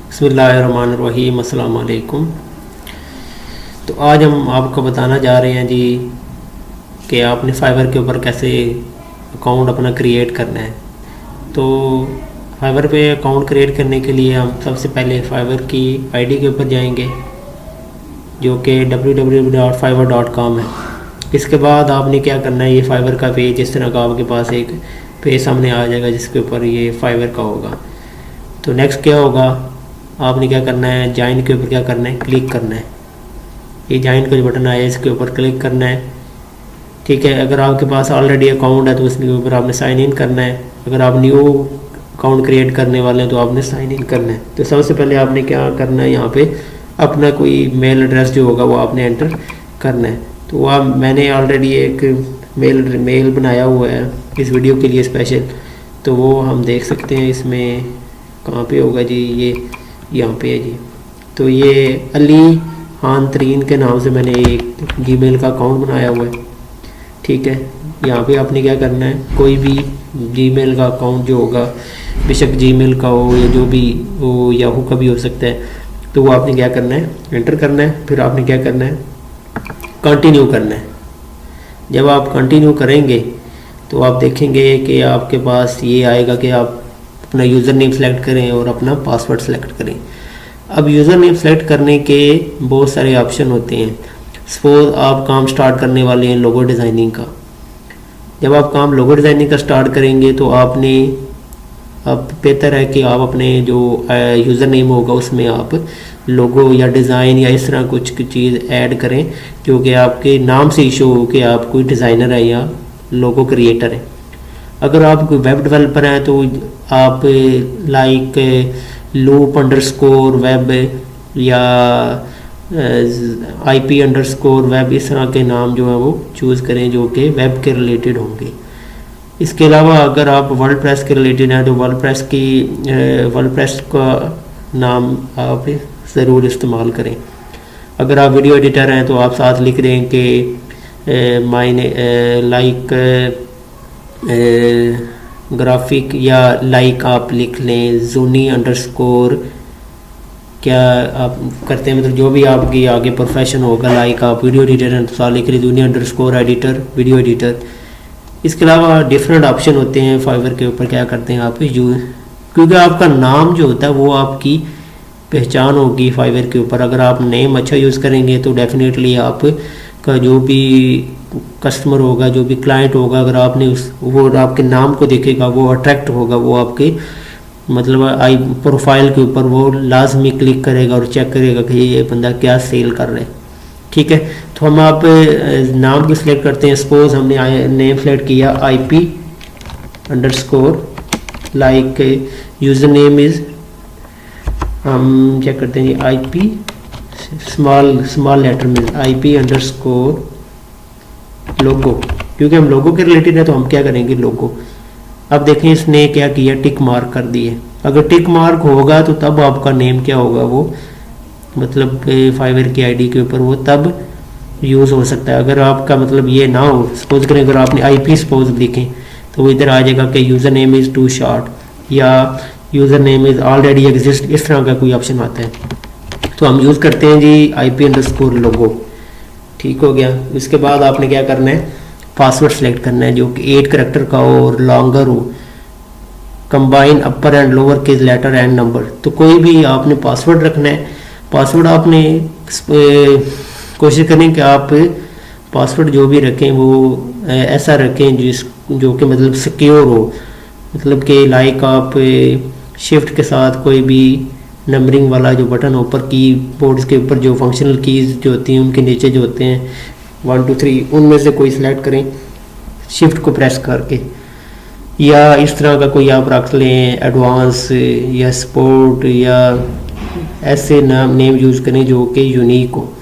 बिस्मिल्लाहिर्रहमानिर्रहीम, अस्सलाम वालेकुम। तो आज हम आपको बताना जा रहे हैं जी कि आपने फाइवर के ऊपर कैसे अकाउंट अपना क्रिएट करना है। तो फाइवर पे अकाउंट क्रिएट करने के लिए हम सबसे पहले फाइवर की आईडी के ऊपर जाएंगे जो कि www.fiverr.com है। इसके बाद आपने क्या करना है, ये फाइवर का पेज इस तरह का आपके पास एक पेज सामने आ जाएगा जिसके ऊपर ये फाइवर का होगा। तो नेक्स्ट क्या होगा, आपने क्या करना है, ज्वाइन के ऊपर क्या करना है, क्लिक करना है। ये ज्वाइन का जो बटन आया है इसके ऊपर क्लिक करना है। ठीक है, अगर आपके पास ऑलरेडी अकाउंट है तो उसके ऊपर आपने साइन इन करना है। अगर आप न्यू अकाउंट क्रिएट करने वाले हैं तो आपने साइन इन करना है। तो सबसे पहले आपने क्या करना है, यहाँ पे अपना कोई मेल एड्रेस जो होगा वो आपने एंटर करना है। तो वह मैंने ऑलरेडी एक मेल बनाया हुआ है इस वीडियो के लिए स्पेशल, तो वो हम देख सकते हैं। इसमें कहाँ पे होगा जी, ये यहाँ पे है जी। तो ये अली खान तरीन के नाम से मैंने एक जीमेल का अकाउंट बनाया हुआ है। ठीक है, यहाँ पे आपने क्या करना है, कोई भी जीमेल का अकाउंट जो होगा, बेशक जीमेल का हो या जो भी वो याहू का भी हो सकता है, तो वो आपने क्या करना है, एंटर करना है। फिर आपने क्या करना है, कंटिन्यू करना है। जब आप कंटिन्यू करेंगे तो आप देखेंगे कि आपके पास ये आएगा कि आप अपना यूज़र नेम सेलेक्ट करें और अपना पासवर्ड सेलेक्ट करें। अब यूज़र नेम सेलेक्ट करने के बहुत सारे ऑप्शन होते हैं। सपोज आप काम स्टार्ट करने वाले हैं लोगो डिज़ाइनिंग का। जब आप काम लोगो डिज़ाइनिंग का स्टार्ट करेंगे तो आपने, अब बेहतर है कि आप अपने जो यूज़र नेम होगा उसमें आप लोगो या डिज़ाइन या इस तरह कुछ चीज़ ऐड करें जो कि आपके नाम से इशू हो कि आप कोई डिज़ाइनर है या लोगो क्रिएटर है। अगर आप कोई वेब डेवलपर हैं तो आप लाइक loop_web या IP_web इस तरह के नाम जो है वो चूज़ करें जो कि वेब के रिलेटेड होंगे। इसके अलावा अगर आप वर्डप्रेस के रिलेटेड हैं तो वर्डप्रेस का नाम आप ज़रूर इस्तेमाल करें। अगर आप वीडियो एडिटर हैं तो आप साथ लिख दें कि मायने लाइक ग्राफिक या लाइक आप लिख लें ज़ूनी_, क्या आप करते हैं, मतलब जो भी आपकी आगे प्रोफेशन होगा, लाइक आप वीडियो एडिटर हैं तो साथ लिख लें ज़ूनी_एडिटर वीडियो एडिटर। इसके अलावा डिफरेंट ऑप्शन होते हैं फाइवर के ऊपर, क्या करते हैं आप क्योंकि आपका नाम जो होता है वो आपकी पहचान होगी फाइवर के ऊपर। अगर आप नेम अच्छा यूज़ करेंगे तो डेफिनेटली आपका जो भी कस्टमर होगा, जो भी क्लाइंट होगा, अगर आपने वो आपके नाम को देखेगा वो अट्रैक्ट होगा, वो आपके मतलब आई प्रोफाइल के ऊपर वो लाजमी क्लिक करेगा और चेक करेगा कि ये बंदा क्या सेल कर रहा है। ठीक है, तो हम आप नाम को सिलेक्ट करते हैं। सपोज हमने नेम सेलेक्ट किया IP_, like user name is, हम चेक करते हैं IP स्मॉल लेटर में IP_ लोगो, क्योंकि हम लोगो के रिलेटेड है तो हम क्या करेंगे, लोगो। अब देखें इसने क्या किया, टिक मार्क कर दिए। अगर टिक मार्क होगा तो तब आपका नेम क्या होगा, वो मतलब फाइवर की आईडी के ऊपर वो तब यूज़ हो सकता है। अगर आपका मतलब ये ना हो, सपोज करें अगर आपने IP सपोज लिखें तो वो इधर आ जाएगा कि user name is too short या user name is already exist, इस तरह का कोई ऑप्शन आता है। तो हम यूज़ करते हैं जी IP_ लोगो। ठीक हो गया। इसके बाद आपने क्या करना है, पासवर्ड सेलेक्ट करना है जो कि 8 करैक्टर का हो और लॉन्गर हो, combine upper and lower case letter and number. तो कोई भी आपने पासवर्ड रखना है। पासवर्ड आपने कोशिश करें कि आप पासवर्ड जो भी रखें वो ऐसा रखें जो कि मतलब सिक्योर हो, मतलब कि लाइक आप शिफ्ट के साथ कोई भी नंबरिंग वाला जो बटन ऊपर की बोर्ड्स के ऊपर जो फंक्शनल कीज़ जो होती हैं उनके नीचे जो होते हैं 1 2 3 उनमें से कोई सिलेक्ट करें शिफ्ट को प्रेस करके, या इस तरह का कोई आप रख लें एडवांस या सपोर्ट या ऐसे नेम यूज़ करें जो कि यूनिक हो।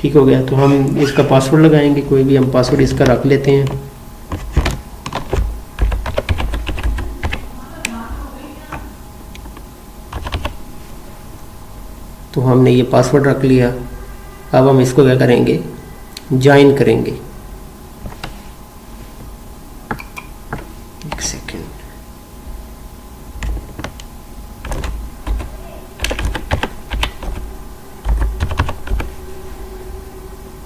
ठीक हो गया। तो हम इसका पासवर्ड लगाएंगे, कोई भी हम पासवर्ड इसका रख लेते हैं। तो हमने ये पासवर्ड रख लिया। अब हम इसको क्या करेंगे, ज्वाइन करेंगे। एक सेकेंड,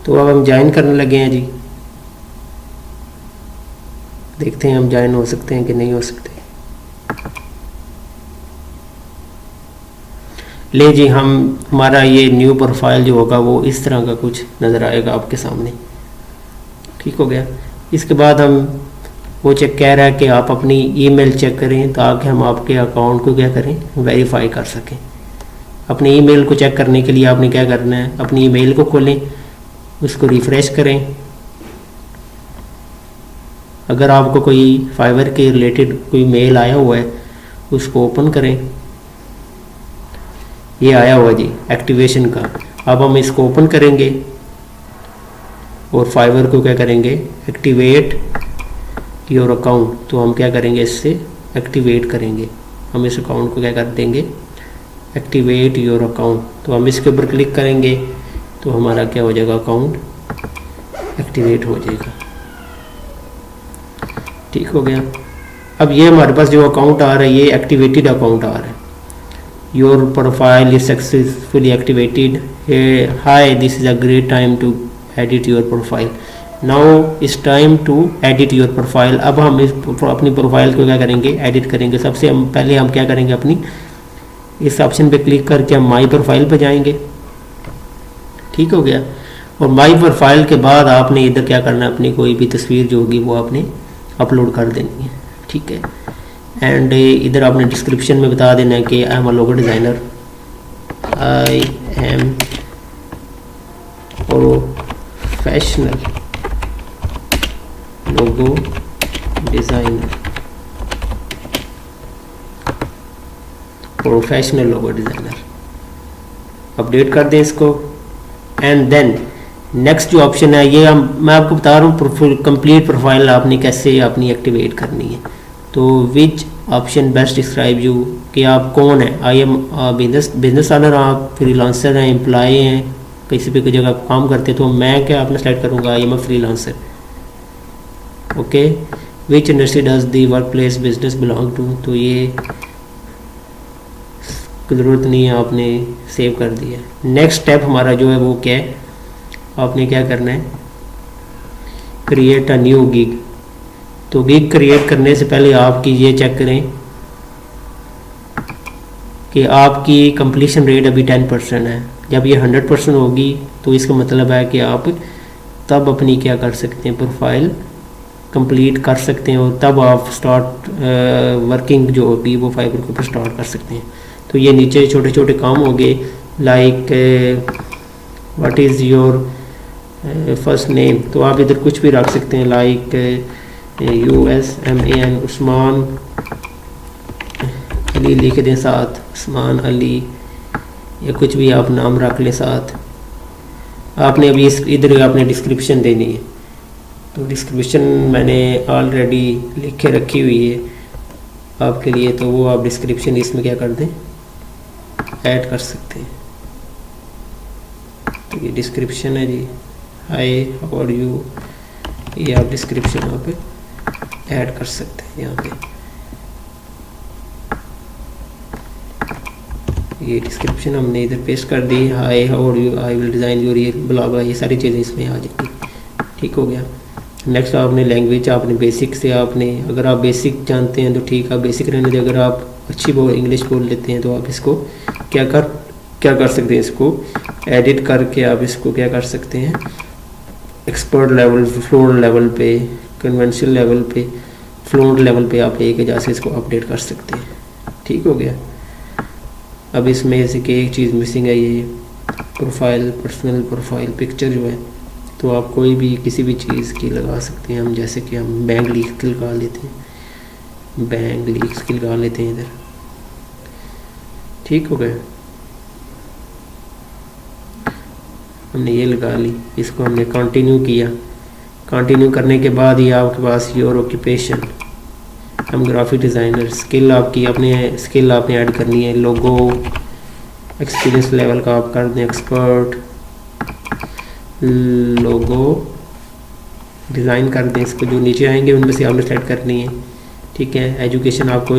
तो अब हम ज्वाइन करने लगे हैं जी। देखते हैं हम ज्वाइन हो सकते हैं कि नहीं हो सकते। ले जी, हमारा ये न्यू प्रोफाइल जो होगा वो इस तरह का कुछ नज़र आएगा आपके सामने। ठीक हो गया। इसके बाद हम वो चेक कह रहा है कि आप अपनी ईमेल चेक करें ताकि हम आपके अकाउंट को क्या करें, वेरीफाई कर सकें। अपनी ईमेल को चेक करने के लिए आपने क्या करना है, अपनी ईमेल को खोलें, उसको रिफ़्रेश करें। अगर आपको कोई फाइवर के रिलेटेड कोई मेल आया हुआ है उसको ओपन करें। ये आया हुआ जी एक्टिवेशन का। अब हम इसको ओपन करेंगे और फाइवर को क्या करेंगे, एक्टिवेट योर अकाउंट। तो हम क्या करेंगे, इससे एक्टिवेट करेंगे। हम इस अकाउंट को क्या कर देंगे, एक्टिवेट योर अकाउंट। तो हम इसके ऊपर क्लिक करेंगे तो हमारा क्या हो जाएगा, अकाउंट एक्टिवेट हो जाएगा। ठीक हो गया। अब ये हमारे पास जो अकाउंट आ रहा है ये एक्टिवेटेड अकाउंट आ रहा है। Your profile is successfully activated. Hi, this is a great time to edit your profile. Now is time to edit your profile. अब हम अपनी प्रोफाइल को क्या करेंगे, एडिट करेंगे। सबसे पहले हम क्या करेंगे, अपनी इस ऑप्शन पे क्लिक करके हम माई प्रोफाइल पे जाएंगे। ठीक हो गया। और माई प्रोफाइल के बाद आपने इधर क्या करना है, अपनी कोई भी तस्वीर जो होगी वो आपने अपलोड कर देनी है। ठीक है। एंड इधर आपने डिस्क्रिप्शन में बता देना है कि आई am a logo designer, I am professional logo designer, professional logo designer. Update कर दें इसको। एंड देन नेक्स्ट जो ऑप्शन है ये मैं आपको बता रहा हूँ कंप्लीट प्रोफाइल आपने कैसे अपनी एक्टिवेट करनी है। तो which option best describe you, कि आप कौन है। आई एम बिजनेस ऑनर, आप फ्रीलांसर हैं, एम्प्लॉय हैं, किसी भी कोई जगह काम करते हैं। तो मैं क्या अपना सेलेक्ट करूँगा, I am a freelancer. Okay. Which industry does the work place business belong to. तो ये ज़रूरत नहीं है, आपने सेव कर दिया। नेक्स्ट स्टेप हमारा जो है वो क्या है, आपने क्या करना है, क्रिएट अ न्यू गिग। तो गिग क्रिएट करने से पहले आपकी ये चेक करें कि आपकी कंप्लीशन रेट अभी 10% है। जब ये 100% होगी तो इसका मतलब है कि आप तब अपनी क्या कर सकते हैं, प्रोफाइल कंप्लीट कर सकते हैं और तब आप स्टार्ट वर्किंग जो होगी वो फाइवर के ऊपर स्टार्ट कर सकते हैं। तो ये नीचे छोटे छोटे काम हो गए, like what is your first name. तो आप इधर कुछ भी रख सकते हैं, लाइक USMAN, उस्मान अली लिख दें साथ, उस्मान अली, या कुछ भी आप नाम रख लें साथ। आपने अभी इधर आपने डिस्क्रिप्शन देनी है। तो डिस्क्रिप्शन मैंने ऑलरेडी लिख के रखी हुई है आपके लिए, तो वो आप डिस्क्रिप्शन इसमें क्या कर दें, ऐड कर सकते हैं। तो ये डिस्क्रिप्शन है जी, हाय हाउ आर यू, ये आप डिस्क्रिप्शन यहाँ पे ऐड कर सकते हैं। यहाँ पे ये डिस्क्रिप्शन हमने इधर पेस्ट कर दी, hi how are you, I will design your ये ब्ला ब्ला, ये सारी चीज़ें इसमें आ जाएगी। ठीक हो गया। नेक्स्ट आपने लैंग्वेज, आपने बेसिक से आपने, अगर आप बेसिक जानते हैं तो ठीक है, बेसिक रहने दे। अगर आप अच्छी इंग्लिश बोल लेते हैं तो आप इसको क्या कर सकते हैं, इसको एडिट करके आप इसको क्या कर सकते हैं, एक्सपर्ट लेवल, फ्लुएंट लेवल पे, कन्वेंशनल लेवल पे, फ्लुएंट लेवल पे आप एक वजह से इसको अपडेट कर सकते हैं। ठीक हो गया। अब इसमें से कि एक चीज़ मिसिंग है, ये प्रोफाइल, पर्सनल प्रोफाइल पिक्चर जो है, तो आप कोई भी किसी भी चीज़ की लगा सकते हैं। हम जैसे कि हम बैंक लीक की लगा लेते हैं, बैंक लीक्स की लगा लेते हैं इधर। ठीक हो गया। हमने ये लगा ली, इसको हमने कंटिन्यू किया। कंटिन्यू करने के बाद ये आपके पास योर ऑक्यूपेशन, हम ग्राफिक डिज़ाइनर। स्किल आपकी, अपने स्किल आपने ऐड करनी है। लोगो एक्सपीरियंस लेवल का आप कर दें एक्सपर्ट, लोगो डिज़ाइन कर दें। इसको जो नीचे आएंगे उनमें से आपने सेलेक्ट करनी है। ठीक है। एजुकेशन आपको